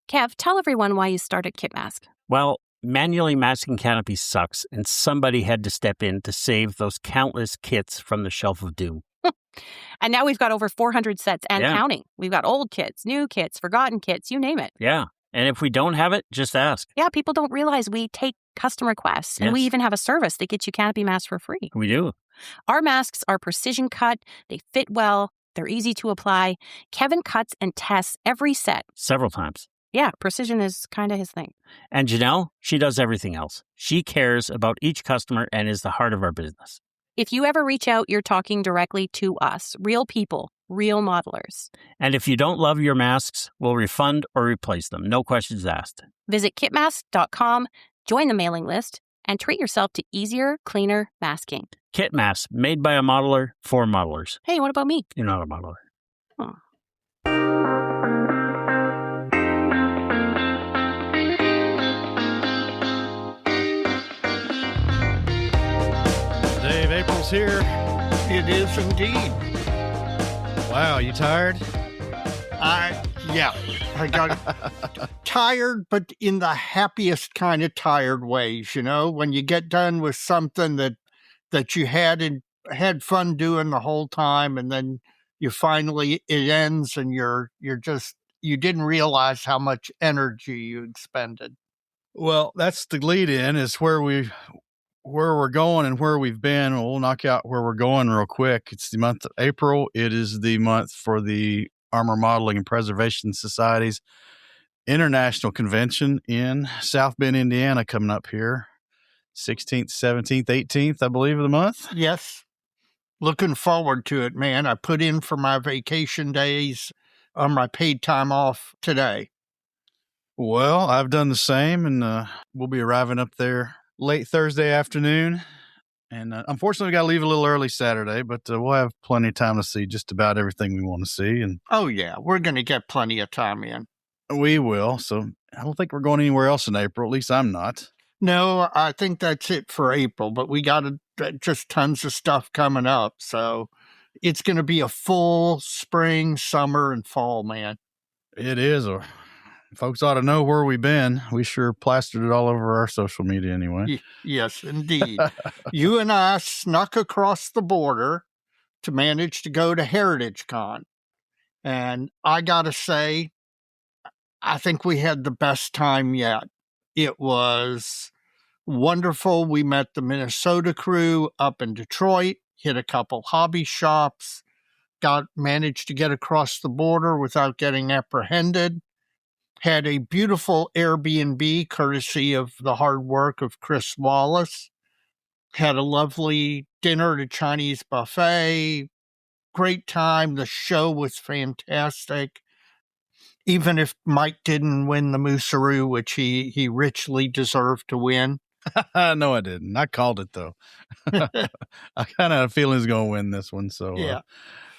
Kev, tell everyone why you started Kit Mask. Well, manually masking canopies sucks, and somebody had to step in to save those countless kits from the shelf of doom. And now we've got over 400 sets and counting. We've got old kits, new kits, forgotten kits, you name it. Yeah. And if we don't have it, just ask. Yeah, people don't realize we take custom requests. And we even have a service that gets you canopy masks for free. We do. Our masks are precision cut. They fit well. They're easy to apply. Kevin cuts and tests every set. Several times. Yeah, precision is kind of his thing. And Janelle, she does everything else. She cares about each customer and is the heart of our business. If you ever reach out, you're talking directly to us, real people, real modelers. And if you don't love your masks, we'll refund or replace them. No questions asked. Visit kitmask.com, join the mailing list, and treat yourself to easier, cleaner masking. Kit masks, made by a modeler for modelers. Hey, what about me? You're not a modeler. Oh. Dave, April's here. It is indeed. Wow, you tired? I got tired, but in the happiest kind of tired ways, you know, when you get done with something that you had fun doing the whole time, and then you finally, it ends and you didn't realize how much energy you expended. Well, that's the lead in, is where we're going and where we've been. We'll knock out where we're going real quick. It's the month of April. It is the month for the Armor Modeling and Preservation Society's International Convention in South Bend, Indiana, coming up here. 16th, 17th, 18th, I believe, of the month. Yes. Looking forward to it, man. I put in for my vacation days on my paid time off today. Well, I've done the same, and we'll be arriving up there late Thursday afternoon. And unfortunately, we got to leave a little early Saturday, but we'll have plenty of time to see just about everything we want to see. And oh, yeah, we're going to get plenty of time in. We will. So I don't think we're going anywhere else in April. At least I'm not. No, I think that's it for April, but we got just tons of stuff coming up. So it's going to be a full spring, summer, and fall, man. It is. Folks ought to know where we've been. We sure plastered it all over our social media anyway. Yes, indeed. You and I snuck across the border to manage to go to HeritageCon. And I got to say, I think we had the best time yet. It was wonderful. We met the Minnesota crew up in Detroit, hit a couple hobby shops, managed to get across the border without getting apprehended. Had a beautiful Airbnb courtesy of the hard work of Chris Wallace. Had a lovely dinner at a Chinese buffet. Great time. The show was fantastic. Even if Mike didn't win the Moosaroo, which he richly deserved to win. No, I didn't. I called it, though. I kind of had a feeling he was going to win this one. So yeah.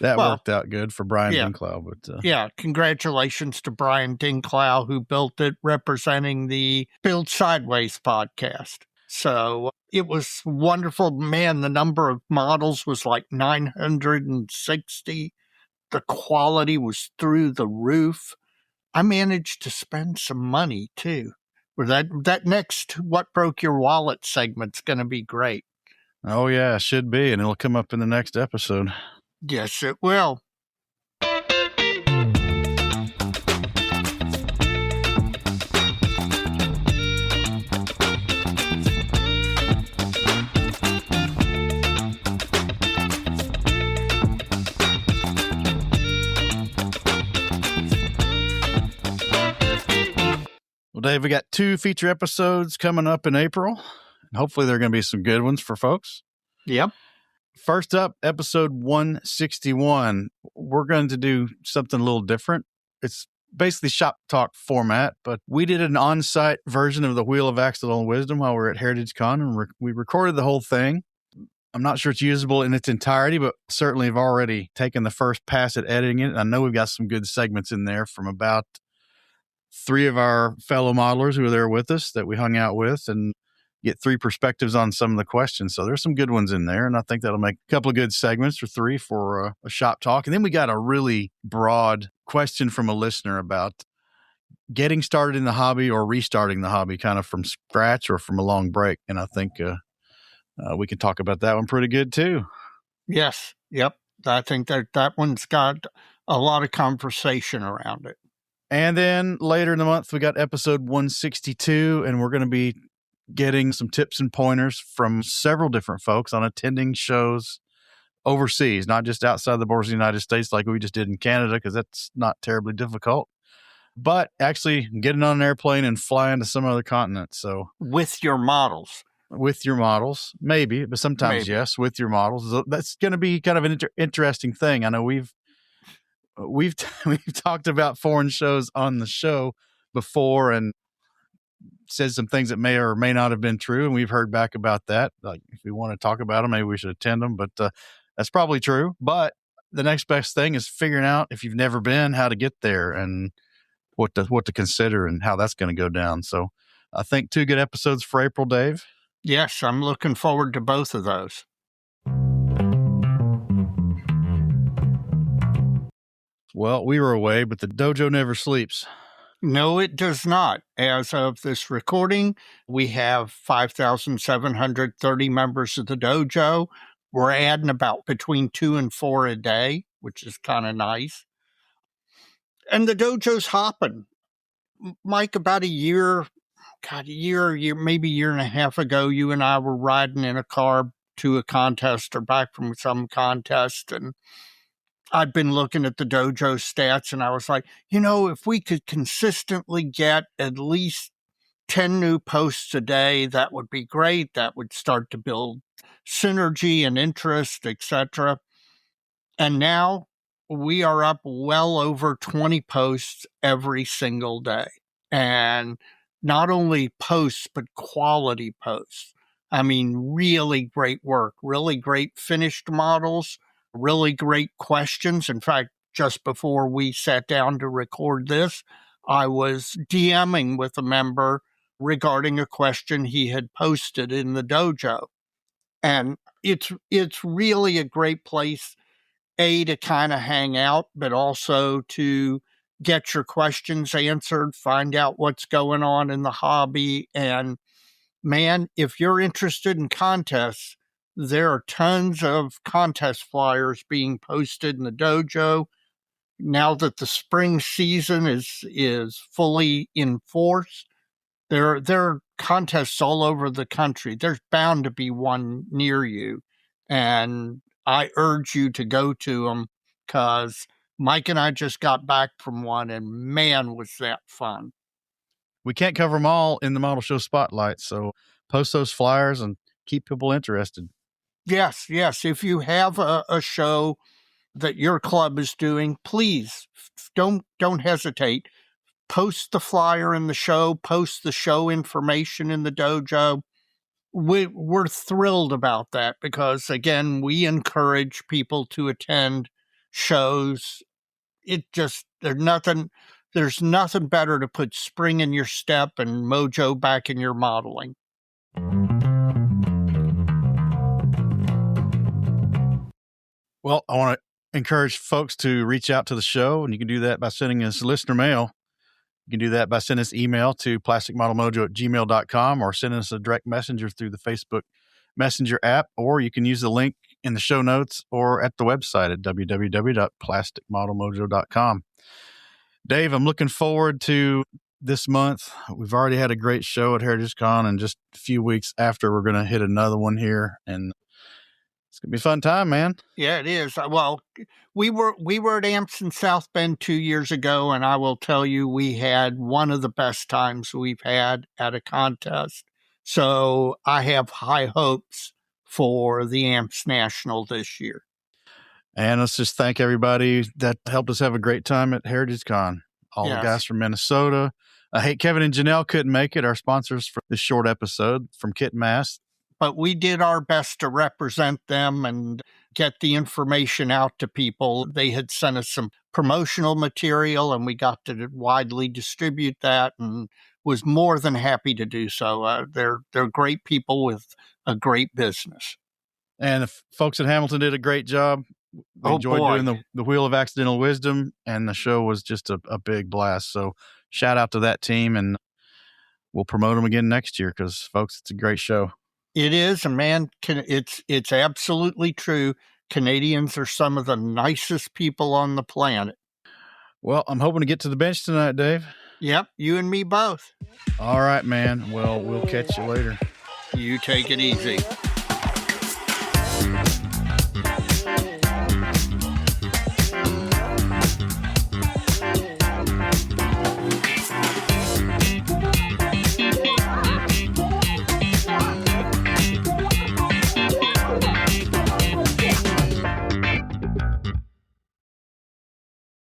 That worked out good for Brian Dinklau. But yeah, congratulations to Brian Dinklau, who built it, representing the Build Sideways podcast. So it was wonderful. Man, the number of models was like 960. The quality was through the roof. I managed to spend some money, too. That next What Broke Your Wallet segment's going to be great. Oh, yeah, it should be. And it'll come up in the next episode. Yes, it will. Well, Dave, we got 2 feature episodes coming up in April. And hopefully there are going to be some good ones for folks. Yep. First up, episode 161. We're going to do something a little different. It's basically shop talk format, but we did an on-site version of the Wheel of Accidental Wisdom while we were at HeritageCon, and we recorded the whole thing. I'm not sure it's usable in its entirety, but certainly have already taken the first pass at editing it. I know we've got some good segments in there from about 3 of our fellow modelers who were there with us that we hung out with, and get 3 perspectives on some of the questions. So there's some good ones in there, and I think that'll make a couple of good segments or 3 for a shop talk. And then we got a really broad question from a listener about getting started in the hobby or restarting the hobby kind of from scratch or from a long break. And I think we can talk about that one pretty good too. Yes. Yep. I think that one's got a lot of conversation around it. And then later in the month, we got episode 162, and we're going to be getting some tips and pointers from several different folks on attending shows overseas, not just outside the borders of the United States like we just did in Canada, because that's not terribly difficult, but actually getting on an airplane and flying to some other continent. So with your models. With your models, maybe, but sometimes yes, with your models. So that's going to be kind of an interesting thing. I know we've talked about foreign shows on the show before and said some things that may or may not have been true, and we've heard back about that. Like, if we want to talk about them, maybe we should attend them, but that's probably true. But the next best thing is figuring out, if you've never been, how to get there and what to consider and how that's going to go down. So I think 2 good episodes for April, Dave. Yes, I'm looking forward to both of those. Well, we were away, but the dojo never sleeps. No, it does not. As of this recording, we have 5,730 members of the dojo. We're adding about between 2 and 4 a day, which is kind of nice. And the dojo's hopping. Mike, about a year, maybe a year and a half ago, you and I were riding in a car to a contest or back from some contest, and I'd been looking at the dojo stats, and I was like, if we could consistently get at least 10 new posts a day, that would be great. That would start to build synergy and interest, etc. And now we are up well over 20 posts every single day. And not only posts, but quality posts. I mean, really great work, really great finished models, really great questions. In fact, just before we sat down to record this, I was DMing with a member regarding a question he had posted in the dojo. And it's really a great place, to kind of hang out, but also to get your questions answered, find out what's going on in the hobby. And man, if you're interested in contests, there are tons of contest flyers being posted in the dojo. Now that the spring season is fully in force, there are contests all over the country. There's bound to be one near you. And I urge you to go to them, because Mike and I just got back from one, and man, was that fun. We can't cover them all in the model show spotlight, so post those flyers and keep people interested. Yes. If you have a show that your club is doing, please don't hesitate. Post the flyer in the show, post the show information in the dojo. We're thrilled about that, because, again, we encourage people to attend shows. There's nothing better to put spring in your step and mojo back in your modeling. Well, I want to encourage folks to reach out to the show, and you can do that by sending us listener mail. You can do that by sending us email to plasticmodelmojo@gmail.com, or sending us a direct messenger through the Facebook Messenger app, or you can use the link in the show notes or at the website at www.plasticmodelmojo.com. Dave, I'm looking forward to this month. We've already had a great show at HeritageCon, and just a few weeks after, we're going to hit another one here, and it's going to be a fun time, man. Yeah, it is. Well, we were at AMPS in South Bend 2 years ago, and I will tell you, we had one of the best times we've had at a contest. So I have high hopes for the AMPS National this year. And let's just thank everybody that helped us have a great time at HeritageCon. All the guys from Minnesota. Hey, Kevin and Janelle couldn't make it, our sponsors for this short episode from Kit Mass. But we did our best to represent them and get the information out to people. They had sent us some promotional material, and we got to widely distribute that, and was more than happy to do so. They're great people with a great business. And the folks at Hamilton did a great job. We enjoyed doing the Wheel of Accidental Wisdom, and the show was just a big blast. So shout out to that team, and we'll promote them again next year because, folks, it's a great show. It is, and man, it's absolutely true. Canadians are some of the nicest people on the planet. Well, I'm hoping to get to the bench tonight, Dave. Yep, you and me both. All right, man. Well, we'll catch you later. You take it easy.